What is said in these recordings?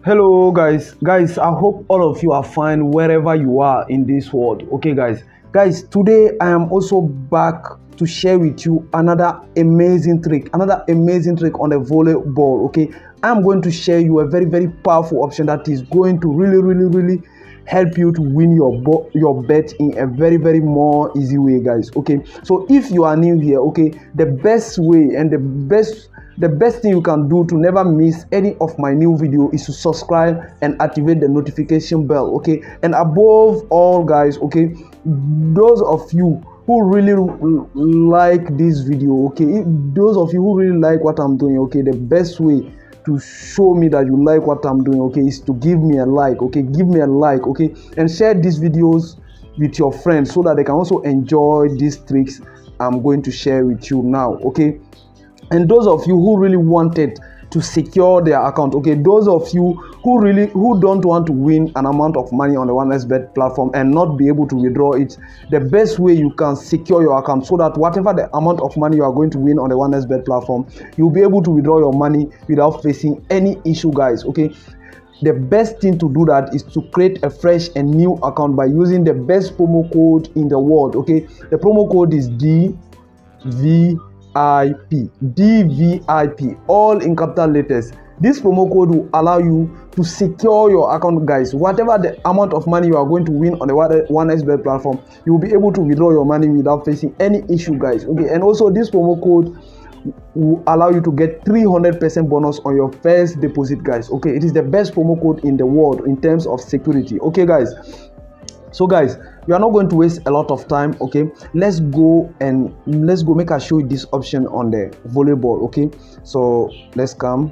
Hello guys, I hope all of you are fine wherever you are in this world. Okay guys, today I am also back to share with you another amazing trick on the volleyball. Okay, I'm going to share you a very powerful option that is going to really help you to win your bet in a very more easy way, guys. Okay, so if you are new here, okay, the best way and the best thing you can do to never miss any of my new video is to subscribe and activate the notification bell. Okay, and above all, guys, okay, those of you who really like this video, okay, those of you who really like what I'm doing, okay, the best way to show me that you like what I'm doing, okay, is to give me a like. Okay, give me a like, okay, and share these videos with your friends so that they can also enjoy these tricks I'm going to share with you now. Okay, and those of you who really wanted to secure their account, okay, those of you who don't want to win an amount of money on the 1xBet platform and not be able to withdraw it, the best way you can secure your account so that whatever the amount of money you are going to win on the 1xBet platform, you'll be able to withdraw your money without facing any issue, guys. Okay, the best thing to do that is to create a fresh and new account by using the best promo code in the world. Okay, the promo code is DVIP, all in capital letters. This promo code will allow you to secure your account, guys. Whatever the amount of money you are going to win on the 1xBet platform, you will be able to withdraw your money without facing any issue, guys. Okay, and also this promo code will allow you to get 300% bonus on your first deposit, guys. Okay, it is the best promo code in the world in terms of security. Okay, guys, so guys, we are not going to waste a lot of time. Okay, let's go make I show you this option on the volleyball. Okay, so let's come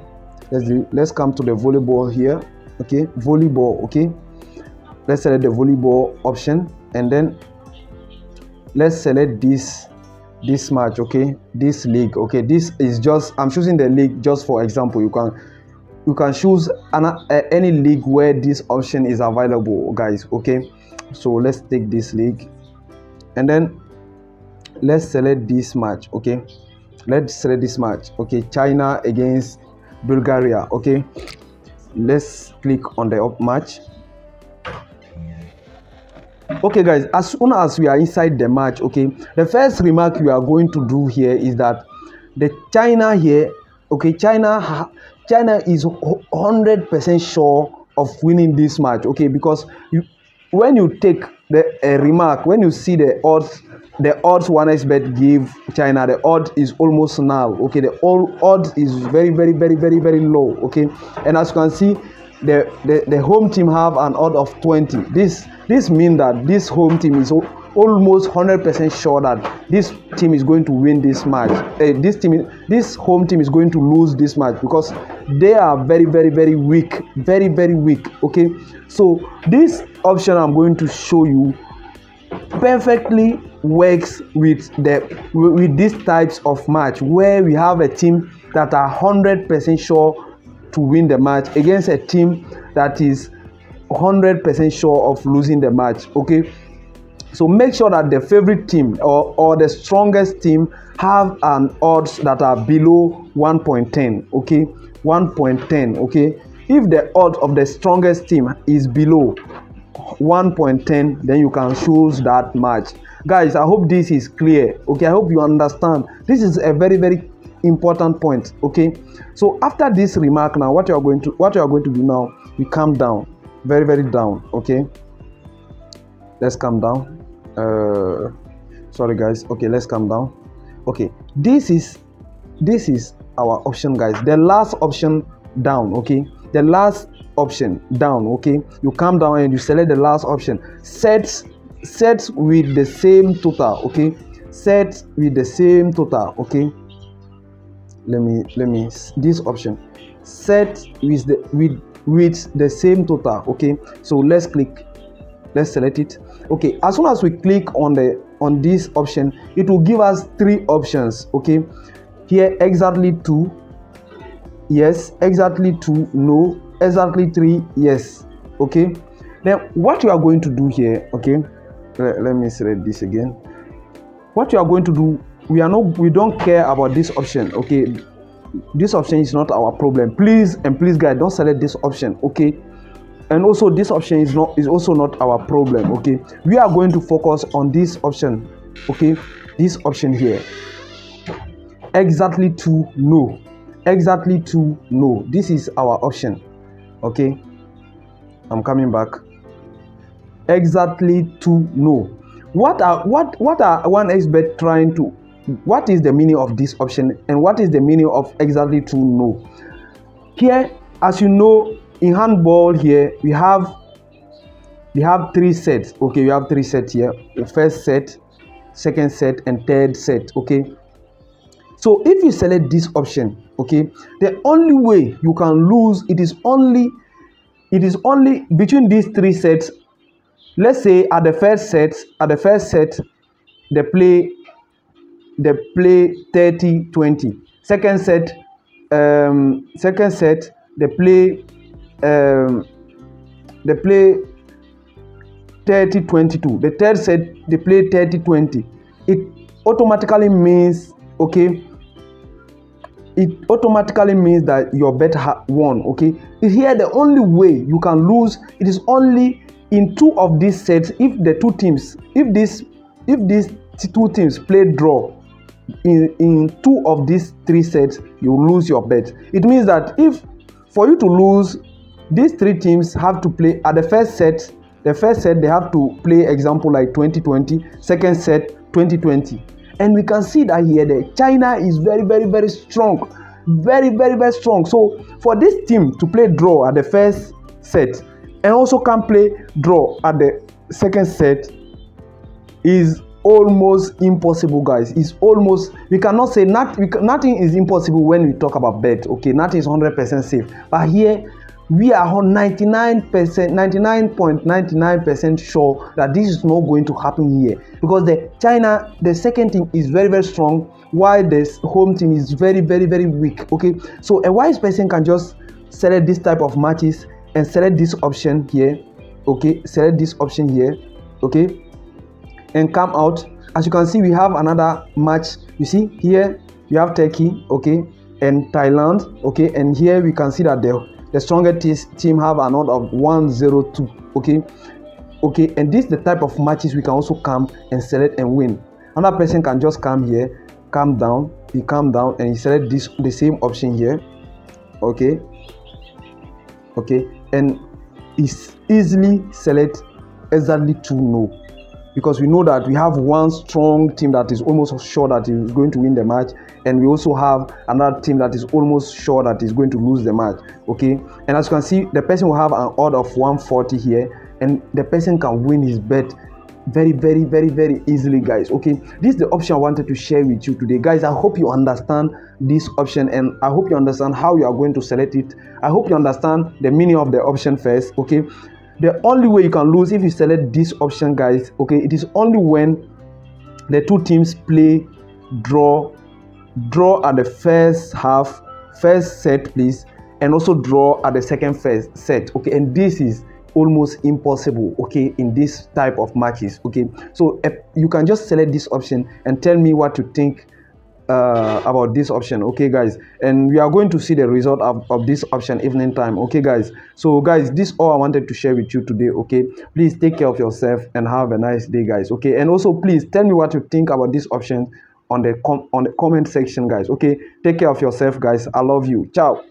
to the volleyball here. Okay, volleyball. Okay, let's select the volleyball option and then let's select this match. Okay, this league. Okay, this is just, I'm choosing the league just for example. You can choose any league where this option is available, guys. Okay, so let's take this league and then let's select this match. Okay, let's select this match. Okay, China against Bulgaria. Okay, let's click on the up match. Okay guys, as soon as we are inside the match, okay, the first remark we are going to do here is that the China here, okay, China is 100% sure of winning this match. Okay, because when you take when you see the odds 1xBet give China, the odds is almost null. Okay, the odds is very low. Okay, and as you can see, the home team have an odd of 20. This means that this home team is almost 100% sure that this team is going to win this match. This home team is going to lose this match because they are very weak, very weak. Okay, so this option I'm going to show you perfectly works with these types of match where we have a team that are 100% sure to win the match against a team that is 100% sure of losing the match. Okay, so make sure that the favorite team or the strongest team have an odds that are below 1.10. okay, 1.10. okay, if the odds of the strongest team is below 1.10, then you can choose that match. Guys, I hope this is clear. Okay, I hope you understand. This is a very important point. Okay, so after this remark, now what you are going to do now, we come down, very down. Okay, let's come down. Sorry guys. Okay, let's come down. Okay, this is our option, guys. The last option down. Okay, the last option down. Okay, you come down and you select the last option, set with the same total. Okay, set with the same total. Okay, let me this option, set with the same total. Okay, so let's select it. Okay, as soon as we click on this option, it will give us 3 options. Okay, here exactly 2, yes, exactly 2, no, exactly 3, yes. Okay, then what you are going to do here, okay, let me select this again. What you are going to do, we don't care about this option. Okay, This option is not our problem. Please guys, don't select this option, okay? And also this option is also not our problem, okay? We are going to focus on this option, okay? This option here, exactly to no, exactly to no. This is our option, okay? I'm coming back. Exactly to no. What are 1xbet trying to, what is the meaning of this option, and what is the meaning of exactly to no? Here, as you know, in handball here we have 3 sets, okay? We have 3 sets here: the first set, second set, and third set, okay? So if you select this option, okay, the only way you can lose, it is only between these 3 sets. Let's say at the first set they play 30-20. Second set they play 30-22. The third set they play 30-20. It automatically means, okay, it automatically means that your bet won, okay? Here the only way you can lose, it is only in 2 of these sets. If these 2 teams play draw in 2 of these 3 sets, you lose your bet. It means that if for you to lose, these 3 teams have to play at the first set they have to play, example, like 20-20, second set 20-20. And we can see that here the China is very strong, very strong. So for this team to play draw at the first set and also can play draw at the second set is almost impossible, guys. It's almost, we cannot say nothing is impossible when we talk about bet, okay? Nothing is 100% safe, but here we are 99.99% sure that this is not going to happen here, because the second team is very strong, while the home team is very weak, okay? So a wise person can just select this type of matches and select this option here, okay? Select this option here, okay, and come out. As you can see, we have another match. You see here we have Turkey, okay, and Thailand, okay, and here we can see that the strongest team have an odd of 102, okay, and this is the type of matches we can also come and select and win. Another person can just come here, come down, and he select the same option here, okay, and is easily select exactly to no, because we know that we have one strong team that is almost sure that is going to win the match, and we also have another team that is almost sure that is going to lose the match, okay? And as you can see, the person will have an odd of 140 here, and the person can win his bet very easily, guys, okay? This is the option I wanted to share with you today, guys. I hope you understand this option, and I hope you understand how you are going to select it. I hope you understand the meaning of the option first, okay? The only way you can lose if you select this option, guys, okay, it is only when the 2 teams play draw at the first set, please, and also draw at the second set, okay? And this is almost impossible, okay, in this type of matches, okay? So you can just select this option and tell me what you think about this option, okay, guys? And we are going to see the result of this option evening time, okay, guys? So guys, this is all I wanted to share with you today, okay? Please take care of yourself and have a nice day, guys, okay? And also please tell me what you think about this option on the comment section, guys, okay? Take care of yourself, guys. I love you. Ciao.